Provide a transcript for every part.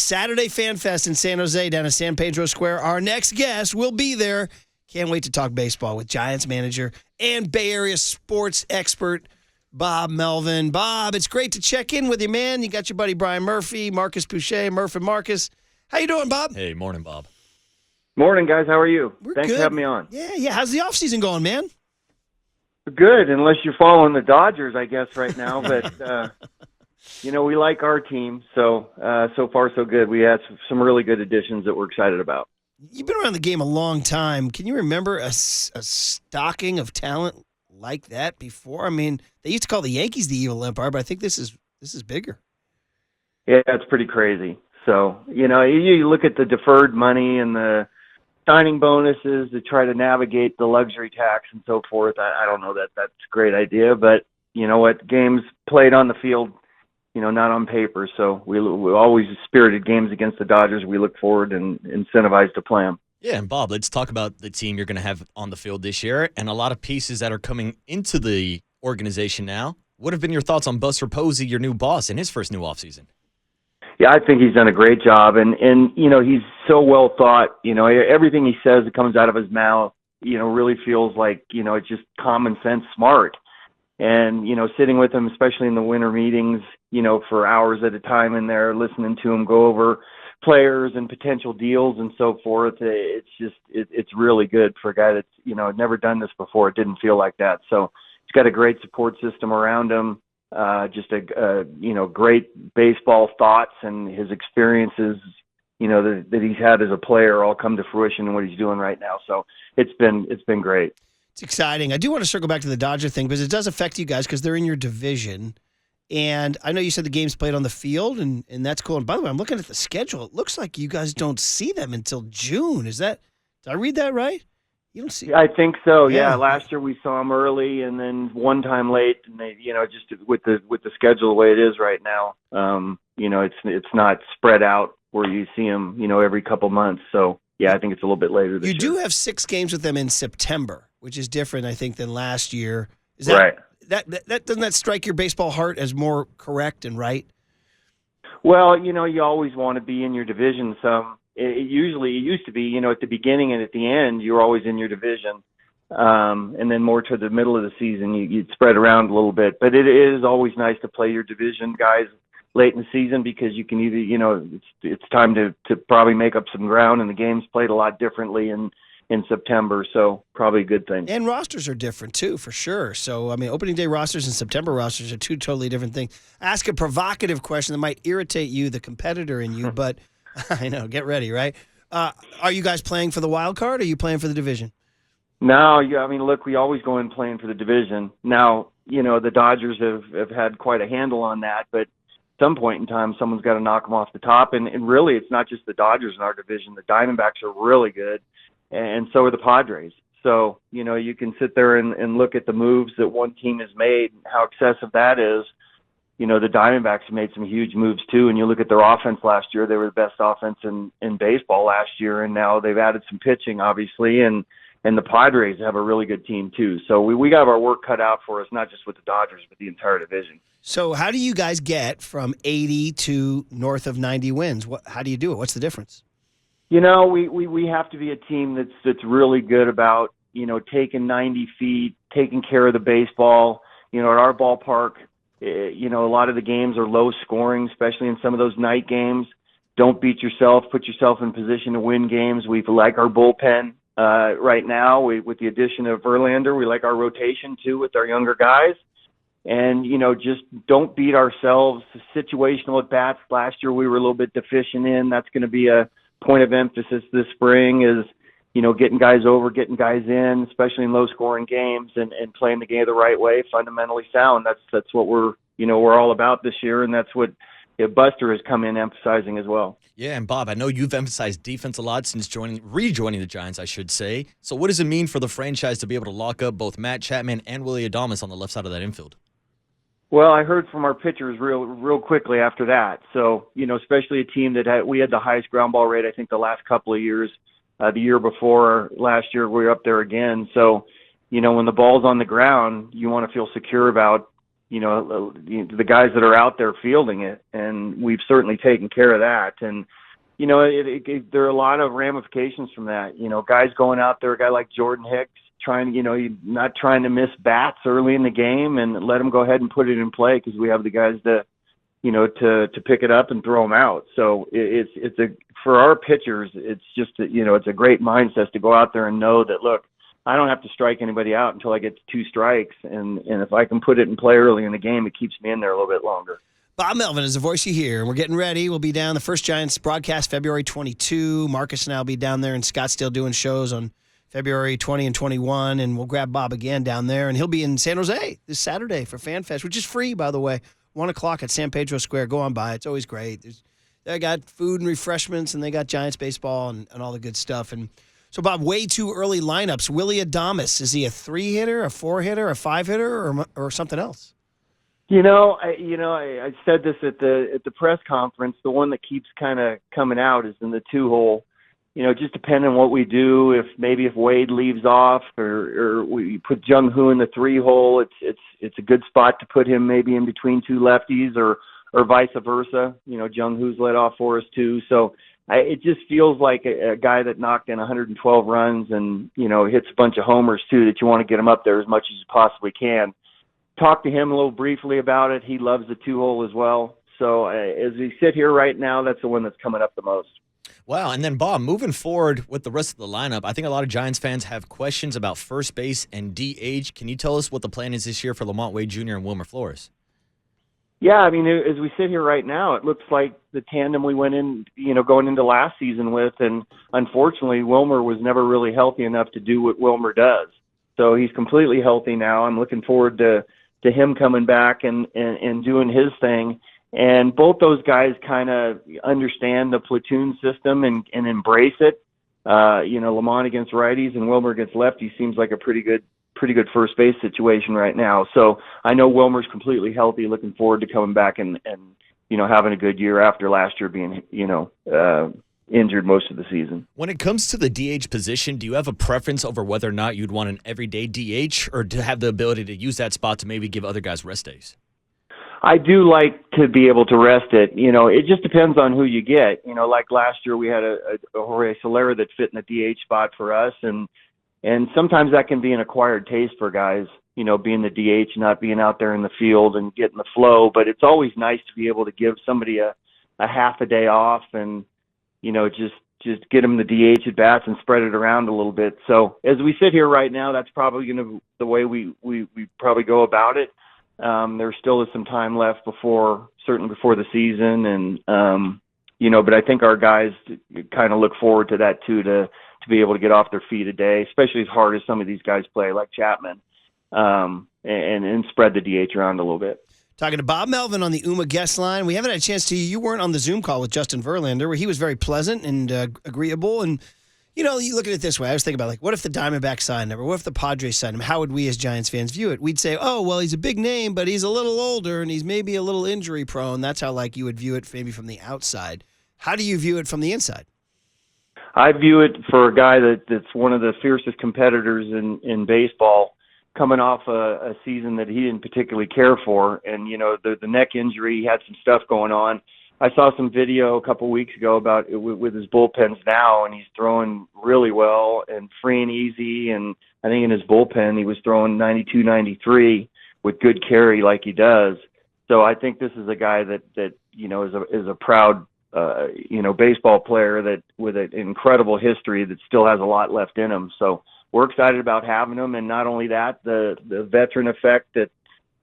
Saturday Fan Fest in San Jose down at San Pedro Square. Our next guest will be there. Can't wait to talk baseball with Giants manager and Bay Area sports expert Bob Melvin. Bob, it's great to check in with you, man. You got your buddy Brian Murphy, Marcus Pouchet, Murph Markus. How you doing, Bob? Hey, morning, Bob. Morning, guys. How are you? Thanks good. for having me on. Yeah. How's the offseason going, man? Good, unless you're following the Dodgers, I guess, right now. But, we like our team. So far, so good. We had some really good additions that we're excited about. You've been around the game a long time. Can you remember a stocking of talent like that before? I mean, they used to call the Yankees the evil empire, but I think this is bigger. Yeah, it's pretty crazy. So, you look at the deferred money and the signing bonuses to try to navigate the luxury tax and so forth. I don't know that that's a great idea, but you know what? Games played on the field, not on paper. So we always spirited games against the Dodgers. We look forward and incentivized to play them. Yeah, and Bob, let's talk about the team you're going to have on the field this year and a lot of pieces that are coming into the organization now. What have been your thoughts on Buster Posey, your new boss, in his first new offseason? Yeah, I think he's done a great job, and he's so well thought. Everything he says that comes out of his mouth, really feels like it's just common sense, smart. And sitting with him, especially in the winter meetings, for hours at a time in there, listening to him go over players and potential deals and so forth, it's really good for a guy that's never done this before. It didn't feel like that, so he's got a great support system around him. Just a great baseball thoughts, and his experiences, that he's had as a player all come to fruition in what he's doing right now. So it's been great. It's exciting. I do want to circle back to the Dodger thing because it does affect you guys because they're in your division. And I know you said the game's played on the field, and that's cool. And by the way, I'm looking at the schedule. It looks like you guys don't see them until June. Did I read that right? You don't see. I think so. Yeah. Last year we saw them early, and then one time late, and they, just with the schedule the way it is right now, it's not spread out where you see them, every couple months. So yeah, I think it's a little bit later this year. You do have 6 games with them in September, which is different, I think, than last year. Is that right? That doesn't that strike your baseball heart as more correct and right? Well, you always want to be in your division. It used to be, at the beginning and at the end, you were always in your division. And then more to the middle of the season, you'd spread around a little bit. But it is always nice to play your division guys late in the season because you can either, it's time to probably make up some ground, and the game's played a lot differently in September. So probably a good thing. And rosters are different too, for sure. So, I mean, opening day rosters and September rosters are 2 totally different things. Ask a provocative question that might irritate you, the competitor in you, but I know. Get ready, right? Are you guys playing for the wild card, or are you playing for the division? No, look, we always go in playing for the division. Now, the Dodgers have had quite a handle on that, but at some point in time, someone's got to knock them off the top. And really, it's not just the Dodgers in our division. The Diamondbacks are really good, and so are the Padres. So, you can sit there and look at the moves that one team has made, how excessive that is. The Diamondbacks made some huge moves too, and you look at their offense last year, they were the best offense in baseball last year, and now they've added some pitching, obviously, and the Padres have a really good team too. So we got our work cut out for us, not just with the Dodgers, but the entire division. So how do you guys get from 80 to north of 90 wins? How do you do it? What's the difference? We have to be a team that's really good about, taking 90 feet, taking care of the baseball. At our ballpark, a lot of the games are low scoring, especially in some of those night games. Don't beat yourself. Put yourself in position to win games. We like our bullpen right now. With the addition of Verlander, we like our rotation too with our younger guys. And, just don't beat ourselves. Situational at bats last year we were a little bit deficient in. That's going to be a point of emphasis this spring is, getting guys over, getting guys in, especially in low-scoring games, and playing the game the right way, fundamentally sound. That's what we're all about this year, and that's what Buster has come in emphasizing as well. Yeah, and Bob, I know you've emphasized defense a lot since rejoining the Giants, I should say. So what does it mean for the franchise to be able to lock up both Matt Chapman and Willie Adames on the left side of that infield? Well, I heard from our pitchers real quickly after that. So, especially a team that we had the highest ground ball rate, I think, the last couple of years. The year before, last year, we were up there again. So, when the ball's on the ground, you want to feel secure about, the guys that are out there fielding it, and we've certainly taken care of that. And there are a lot of ramifications from that. Guys going out there, a guy like Jordan Hicks, not trying to miss bats early in the game and let him go ahead and put it in play because we have the guys to pick it up and throw them out. So for our pitchers, it's just it's a great mindset to go out there and know that, look, I don't have to strike anybody out until I get to 2 strikes, and if I can put it in play early in the game, it keeps me in there a little bit longer. Bob Melvin is the voice you hear, and we're getting ready. We'll be down the first Giants broadcast February 22. Marcus and I will be down there in Scottsdale doing shows on February 20 and 21, and we'll grab Bob again down there, and he'll be in San Jose this Saturday for Fan Fest, which is free, by the way, 1 o'clock at San Pedro Square. Go on by. It's always great. They got food and refreshments, and they got Giants baseball and all the good stuff. And so, Bob, way too early lineups. Willie Adames, is he a 3-hitter, a 4-hitter, a 5-hitter, or something else? I said this at the press conference. The one that keeps kind of coming out is in the 2-hole. Just depending on what we do, if Wade leaves off or we put Jung Hoo in the 3-hole, it's a good spot to put him maybe in between 2 lefties or vice versa. Jung Hoo's led off for us too. So it just feels like a guy that knocked in 112 runs and, hits a bunch of homers too, that you want to get him up there as much as you possibly can. Talked to him a little briefly about it. He loves the 2-hole as well. So as we sit here right now, that's the one that's coming up the most. Wow. And then, Bob, moving forward with the rest of the lineup, I think a lot of Giants fans have questions about first base and DH. Can you tell us what the plan is this year for Lamont Wade Jr. and Wilmer Flores? Yeah, as we sit here right now, it looks like the tandem we went in, going into last season with, and unfortunately, Wilmer was never really healthy enough to do what Wilmer does. So he's completely healthy now. I'm looking forward to him coming back and doing his thing. And both those guys kind of understand the platoon system and embrace it. Lamont against righties and Wilmer against lefties seems like a pretty good first base situation right now. So I know Wilmer's completely healthy, looking forward to coming back and having a good year after last year being, injured most of the season. When it comes to the DH position, do you have a preference over whether or not you'd want an everyday DH or to have the ability to use that spot to maybe give other guys rest days? I do like to be able to rest it. It just depends on who you get. Like last year we had a Jorge Soler that fit in the DH spot for us, and sometimes that can be an acquired taste for guys, being the DH, not being out there in the field and getting the flow. But it's always nice to be able to give somebody a half a day off and, just get them the DH at bats and spread it around a little bit. So as we sit here right now, that's probably going to be the way we probably go about it. There still is some time left certainly before the season, and but I think our guys kind of look forward to that too, to be able to get off their feet a day, especially as hard as some of these guys play, like Chapman, and spread the DH around a little bit. Talking to Bob Melvin on the UMA guest line. We haven't had a chance to. You weren't on the Zoom call with Justin Verlander, where he was very pleasant and agreeable. And, you look at it this way. I was thinking about, what if the Diamondbacks signed him? Or what if the Padres signed him? How would we as Giants fans view it? We'd say, oh, well, he's a big name, but he's a little older, and he's maybe a little injury prone. That's how, you would view it maybe from the outside. How do you view it from the inside? I view it for a guy that's one of the fiercest competitors in baseball, coming off a season that he didn't particularly care for. And, the neck injury, he had some stuff going on. I saw some video a couple weeks ago about with his bullpens now, and he's throwing really well and free and easy. And I think in his bullpen, he was throwing 92, 93 with good carry like he does. So I think this is a guy that is a proud, baseball player that with an incredible history that still has a lot left in him. So we're excited about having him, and not only that, the veteran effect that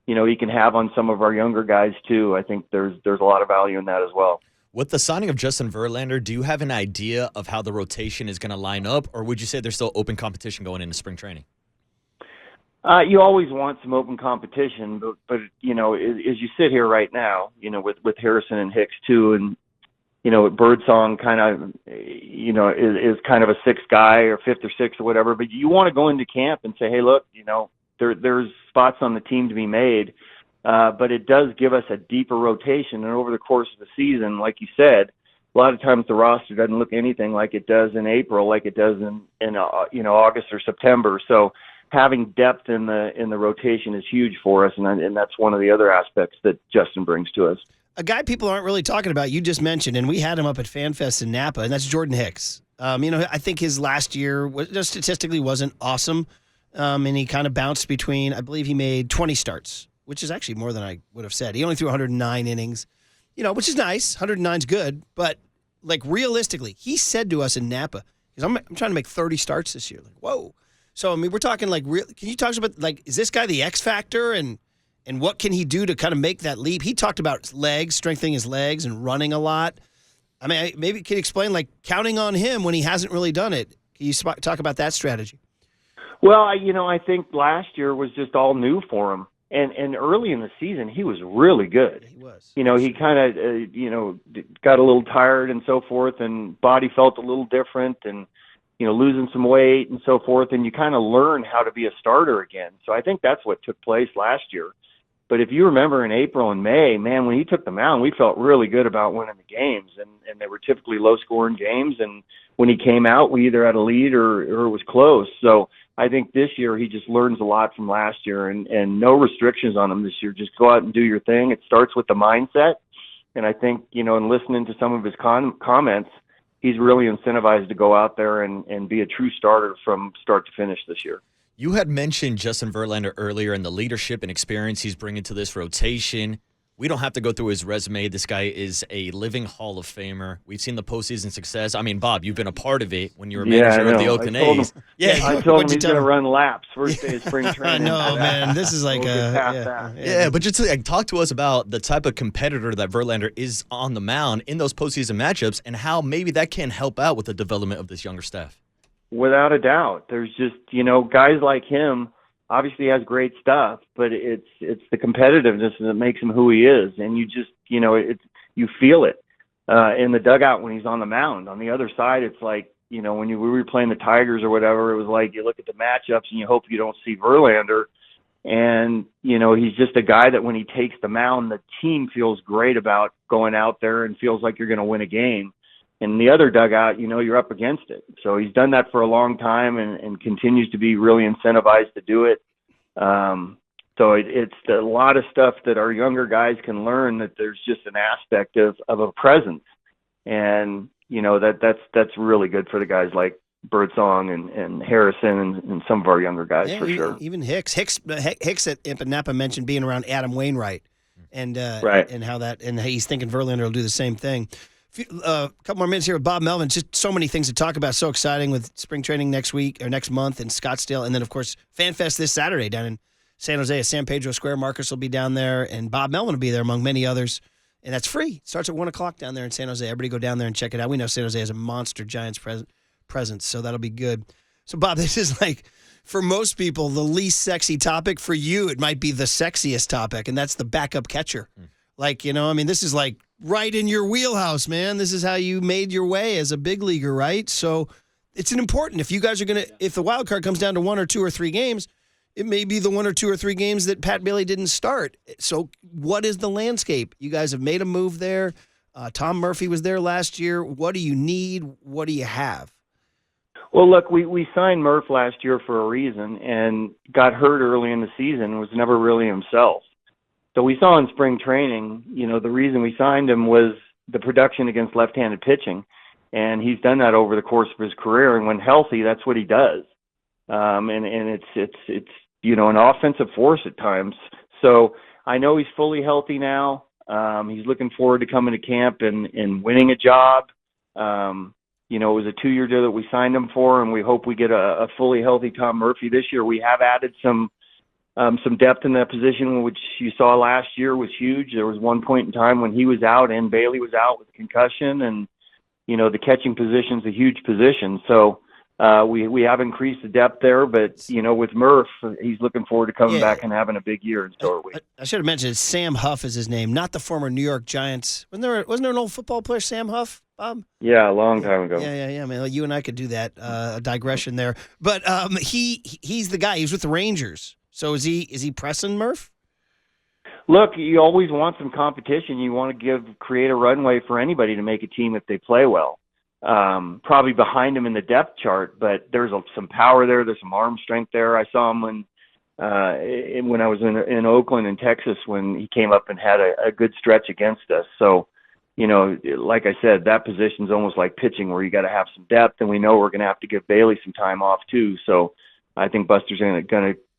he can have on some of our younger guys too. I think there's a lot of value in that as well. With the signing of Justin Verlander, do you have an idea of how the rotation is going to line up, or would you say there's still open competition going into spring training? You always want some open competition, but as you sit here right now, with Harrison and Hicks too, and Birdsong kind of, is kind of a sixth guy or fifth or sixth or whatever. But you want to go into camp and say, hey, look, there's spots on the team to be made. But it does give us a deeper rotation. And over the course of the season, like you said, a lot of times the roster doesn't look anything like it does in April, like it does in August or September. So having depth in the rotation is huge for us, and that's one of the other aspects that Justin brings to us. A guy people aren't really talking about, you just mentioned, and we had him up at FanFest in Napa, and that's Jordan Hicks. I think his last year statistically wasn't awesome, and he kind of bounced between, I believe he made 20 starts, which is actually more than I would have said. He only threw 109 innings, which is nice. 109 is good, but like realistically, he said to us in Napa, because I'm trying to make 30 starts this year. Like, whoa. So, we're talking like real. Can you talk about, like, is this guy the X factor, and what can he do to kind of make that leap? He talked about legs, strengthening his legs and running a lot. Maybe can you explain, like, counting on him when he hasn't really done it? Can you talk about that strategy? Well, I think last year was just all new for him. And early in the season, he was really good. He was. He kind of, got a little tired and so forth, and body felt a little different, and, losing some weight and so forth, and you kind of learn how to be a starter again. So I think that's what took place last year. But if you remember in April and May, man, when he took the mound, we felt really good about winning the games, and they were typically low-scoring games, and when he came out, we either had a lead or it was close. So I think this year he just learns a lot from last year, and no restrictions on him this year. Just go out and do your thing. It starts with the mindset, and I think, in listening to some of his comments, he's really incentivized to go out there and be a true starter from start to finish this year. You had mentioned Justin Verlander earlier and the leadership and experience he's bringing to this rotation. We don't have to go through his resume. This guy is a living Hall of Famer. We've seen the postseason success. Bob, you've been a part of it when you were manager of the Oakland A's. I told him he's going to run laps first day of spring training. No, man, this is like but just talk to us about the type of competitor that Verlander is on the mound in those postseason matchups, and how maybe that can help out with the development of this younger staff. Without a doubt. There's just, guys like him. Obviously has great stuff, but it's the competitiveness that makes him who he is, and you just you feel it in the dugout when he's on the mound. On the otwer side, it's like when we were playing the Tigers or whatever, it was like you look at the matchups and you hope you don't see Verlander, and he's just a guy that when he takes the mound, the team feels great about going out there and feels like you're going to win a game. In the other dugout, you're up against it. So he's done that for a long time and continues to be really incentivized to do it. So it's a lot of stuff that our younger guys can learn, that there's just an aspect of a presence. And, that's really good for the guys like Birdsong and Harrison and some of our younger guys, for sure. Even Hicks. Hicks at Napa mentioned being around Adam Wainwright and right. and how that, and he's thinking Verlander will do the same thing. A couple more minutes here with Bob Melvin. Just so many things to talk about. So exciting with spring training next month in Scottsdale. And then, of course, FanFest this Saturday down in San Jose at San Pedro Square. Markus will be down there, and Bob Melvin will be there, among many others. And that's free. It starts at 1 o'clock down there in San Jose. Everybody go down there and check it out. We know San Jose has a monster Giants presence, so that'll be good. So, Bob, this is like, for most people, the least sexy topic. For you, it might be the sexiest topic, and that's the backup catcher. Like, this is like right in your wheelhouse, man. This is how you made your way as a big leaguer, right? So it's important. If you guys are if the wild card comes down to 1 or 2 or 3 games, it may be the 1 or 2 or 3 games that Pat Bailey didn't start. So what is the landscape? You guys have made a move there. Tom Murphy was there last year. What do you need? What do you have? Well, look, we signed Murph last year for a reason, and got hurt early in the season, was never really himself. So we saw in spring training, the reason we signed him was the production against left-handed pitching, and he's done that over the course of his career. And when healthy, that's what he does. And it's an offensive force at times. So I know he's fully healthy now. He's looking forward to coming to camp and winning a job. It was a 2-year deal that we signed him for, and we hope we get a fully healthy Tom Murphy this year. We have added some depth in that position, which you saw last year was huge. There was one point in time when he was out and Bailey was out with concussion, and the catching position's a huge position. So we have increased the depth there, but with Murph, he's looking forward to coming back and having a big year, and so are we. I should have mentioned Sam Huff is his name, not the former New York Giants. Wasn't there an old football player, Sam Huff, Bob? Yeah, a long time ago. Yeah, man. You and I could do that. A digression there, but he's the guy. He was with the Rangers. So is he pressing Murph? Look, you always want some competition. You want to create a runway for anybody to make a team if they play well. probably behind him in the depth chart, but there's some power there. There's some arm strength there. I saw him when I was in Oakland and Texas when he came up and had a good stretch against us. So, like I said, that position's almost like pitching where you got to have some depth, and we know we're going to have to give Bailey some time off too. So I think Buster's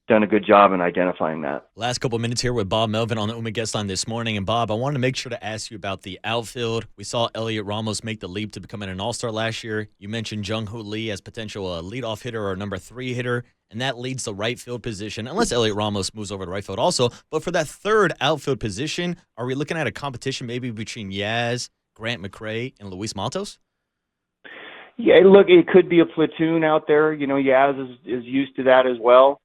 done a good job in identifying that. Last couple minutes here with Bob Melvin on the UMA guest line this morning. And Bob, I wanted to make sure to ask you about the outfield. We saw Elliot Ramos make the leap to becoming an all-star last year. You mentioned Jung-Hoo Lee as potential leadoff hitter or number 3 hitter, and that leads the right field position, unless Elliot Ramos moves over to right field also. But for that third outfield position, are we looking at a competition maybe between Yaz, Grant McCray, and Luis Matos? Yeah, look, it could be a platoon out there. Yaz is used to that as well.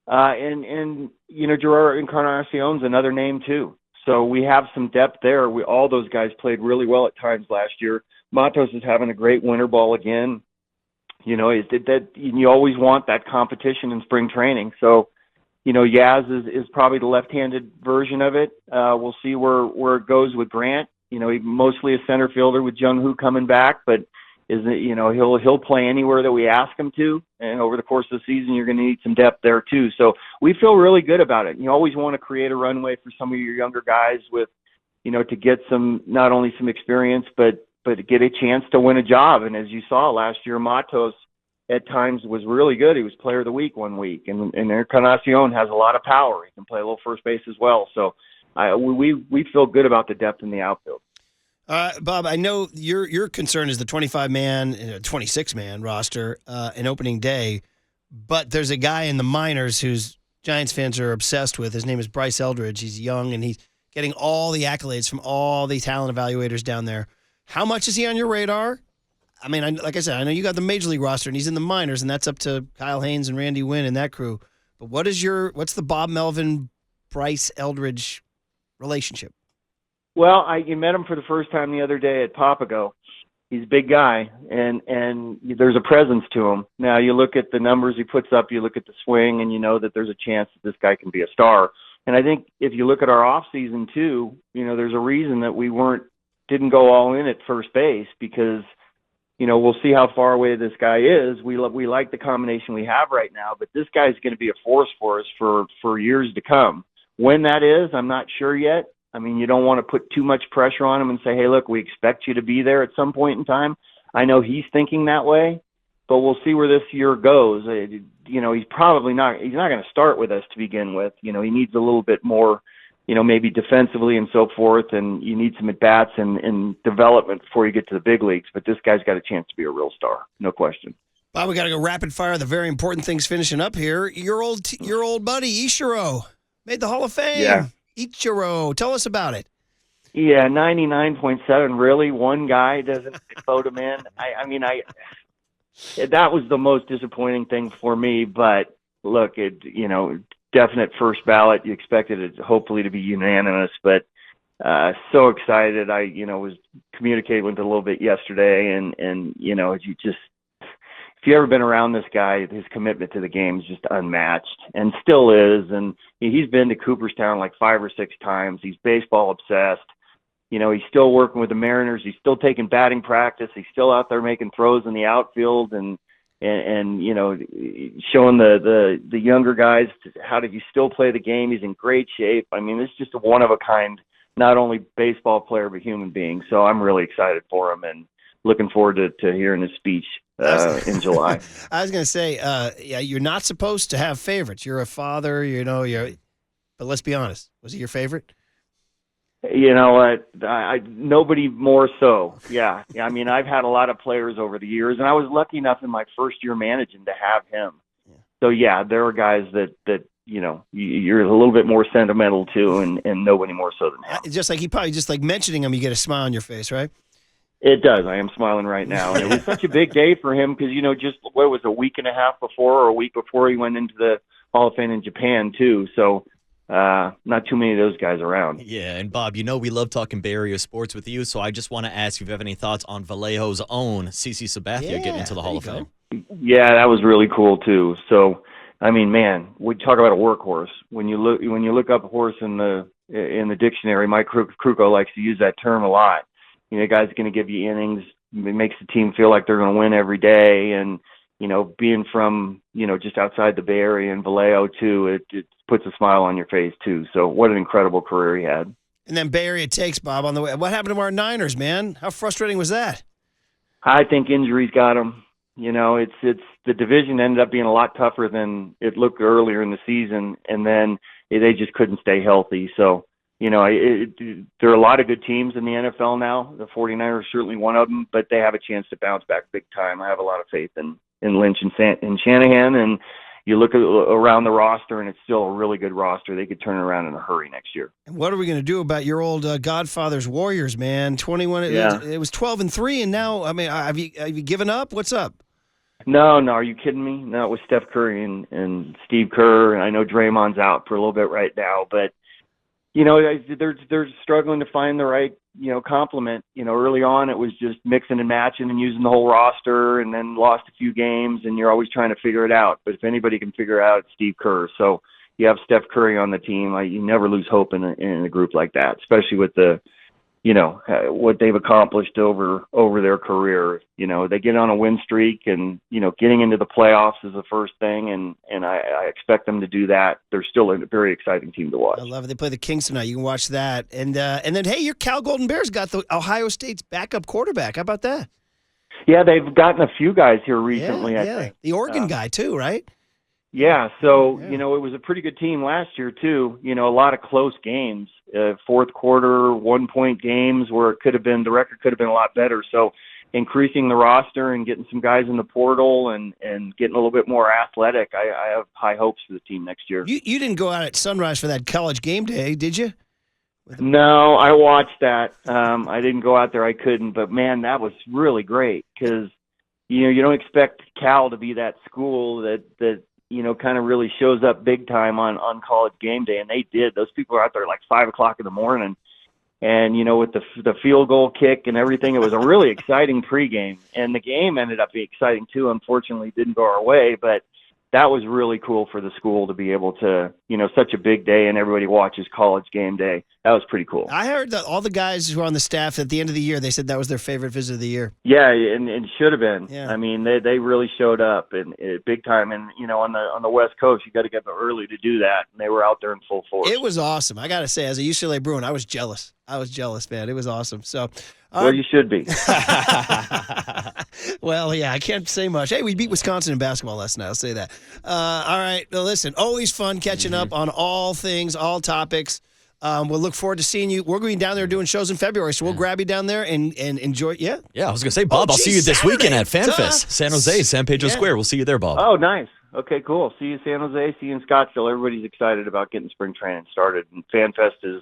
And Gerard Encarnacion's another name too. So we have some depth there. All those guys played really well at times last year. Matos is having a great winter ball again. You always want that competition in spring training. So, Yaz is probably the left-handed version of it. We'll see where it goes with Grant. He's mostly a center fielder with Jung-Hoo coming back, but he'll play anywhere that we ask him to, and over the course of the season you're going to need some depth there too. So we feel really good about it. You always want to create a runway for some of your younger guys with, to get not only some experience but to get a chance to win a job. And as you saw last year, Matos at times was really good. He was player of the week one week, and Encarnacion has a lot of power. He can play a little first base as well. So we feel good about the depth in the outfield. Bob, I know your concern is the 25-man, 26-man roster in opening day, but there's a guy in the minors who's Giants fans are obsessed with. His name is Bryce Eldridge. He's young, and he's getting all the accolades from all the talent evaluators down there. How much is he on your radar? I mean, like I said, I know you got the Major League roster, and he's in the minors, and that's up to Kyle Haynes and Randy Wynn and that crew. But what's the Bob Melvin, Bryce Eldridge relationship? Well, I met him for the first time the other day at Papago. He's a big guy, and there's a presence to him. Now, you look at the numbers he puts up, you look at the swing, and you know that there's a chance that this guy can be a star. And I think if you look at our off season too, there's a reason that we didn't go all in at first base because, we'll see how far away this guy is. We like the combination we have right now, but this guy's going to be a force for us for years to come. When that is, I'm not sure yet. I mean, you don't want to put too much pressure on him and say, hey, look, we expect you to be there at some point in time. I know he's thinking that way, but we'll see where this year goes. He's probably not going to start with us to begin with. He needs a little bit more, maybe defensively and so forth, and you need some at-bats and development before you get to the big leagues. But this guy's got a chance to be a real star, no question. Bob, we got to go rapid fire. The very important thing's finishing up here. Your old buddy, Ichiro, made the Hall of Fame. Yeah. Ichiro, tell us about it. Yeah, 99.7. Really, one guy doesn't vote him in. That was the most disappointing thing for me. But look, definite first ballot. You expected it hopefully to be unanimous, but so excited. I was communicating with him a little bit yesterday, and if you've ever been around this guy, his commitment to the game is just unmatched and still is. And he's been to Cooperstown like 5 or 6 times. He's baseball obsessed. He's still working with the Mariners. He's still taking batting practice. He's still out there making throws in the outfield and showing the younger guys how do you still play the game. He's in great shape. I mean, it's just a one of a kind, not only baseball player, but human being. So I'm really excited for him and looking forward to hearing his speech in July. I was going to say, you're not supposed to have favorites. You're a father, but let's be honest. Was he your favorite? You know what? Nobody more so. Yeah. I mean, I've had a lot of players over the years, and I was lucky enough in my first year managing to have him. Yeah. So, yeah, there are guys that you're a little bit more sentimental to, and nobody more so than him. Just like mentioning him, you get a smile on your face, right? It does. I am smiling right now. And it was such a big day for him because, just what was a week and a half before or a week before he went into the Hall of Fame in Japan, too. So not too many of those guys around. Yeah, and Bob, we love talking Bay Area sports with you, so I just want to ask if you have any thoughts on Vallejo's own CeCe Sabathia getting into the Hall of Fame. Yeah, that was really cool, too. So, I mean, man, we talk about a workhorse. When you look up horse in the dictionary, Mike Krukow likes to use that term a lot. A guy's going to give you innings, makes the team feel like they're going to win every day. And, being from, just outside the Bay Area in Vallejo too, it puts a smile on your face too. So what an incredible career he had. And then Bay Area takes, Bob, on the way. What happened to our Niners, man? How frustrating was that? I think injuries got him. It's the division ended up being a lot tougher than it looked earlier in the season, and then they just couldn't stay healthy. So, there are a lot of good teams in the NFL now. The 49ers are certainly one of them, but they have a chance to bounce back big time. I have a lot of faith in Lynch and Shanahan, and you look around the roster, and it's still a really good roster. They could turn it around in a hurry next year. And what are we going to do about your old Godfather's Warriors, man? 21. Yeah. It was 12-3, and now, have you given up? What's up? No, are you kidding me? No, it was Steph Curry and Steve Kerr, and I know Draymond's out for a little bit right now, but they're struggling to find the right complement. Early on it was just mixing and matching and using the whole roster, and then lost a few games, and you're always trying to figure it out. But if anybody can figure it out, it's Steve Kerr. So you have Steph Curry on the team. You never lose hope in a group like that, especially with the what they've accomplished over their career. They get on a win streak, and, getting into the playoffs is the first thing, and I expect them to do that. They're still a very exciting team to watch. I love it. They play the Kings tonight. You can watch that. And then, hey, your Cal Golden Bears got the Ohio State's backup quarterback. How about that? Yeah, they've gotten a few guys here recently, I think. The Oregon guy, too, right? Yeah, so, it was a pretty good team last year, too. A lot of close games, fourth quarter, 1-point games where the record could have been a lot better. So increasing the roster and getting some guys in the portal and getting a little bit more athletic, I have high hopes for the team next year. You didn't go out at sunrise for that College game day, did you? No, I watched that. I didn't go out there. I couldn't. But, man, that was really great because, you don't expect Cal to be that school that kind of really shows up big time on College game day, and they did. Those people are out there like 5 o'clock in the morning, and with the field goal kick and everything, it was a really exciting pregame, and the game ended up being exciting too. Unfortunately, it didn't go our way, but that was really cool for the school to be able to, such a big day, and everybody watches College game day. That was pretty cool. I heard that all the guys who are on the staff at the end of the year, they said that was their favorite visit of the year. Yeah, and should have been. Yeah. I mean, they really showed up and big time. And on the West Coast, you got to get there early to do that. And they were out there in full force. It was awesome. I got to say, as a UCLA Bruin, I was jealous. Man. It was awesome. So, well, you should be. Well, yeah, I can't say much. Hey, we beat Wisconsin in basketball last night. I'll say that. All right. Well, listen, always fun catching up on all things, all topics. We'll look forward to seeing you. We're going down there doing shows in February, so we'll grab you down there and enjoy. Yeah. Yeah, I was going to say, Bob, I'll see you this Saturday. weekend at FanFest, San Jose, San Pedro Square. We'll see you there, Bob. Oh, nice. Okay, cool. See you in San Jose. See you in Scottsdale. Everybody's excited about getting spring training started. And FanFest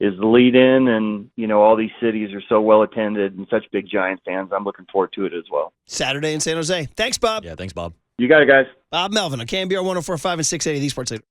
is the lead-in, and, all these cities are so well-attended and such big Giant fans. I'm looking forward to it as well. Saturday in San Jose. Thanks, Bob. Yeah, thanks, Bob. You got it, guys. Bob Melvin on KNBR 104.5 and 680, the Sports Leader.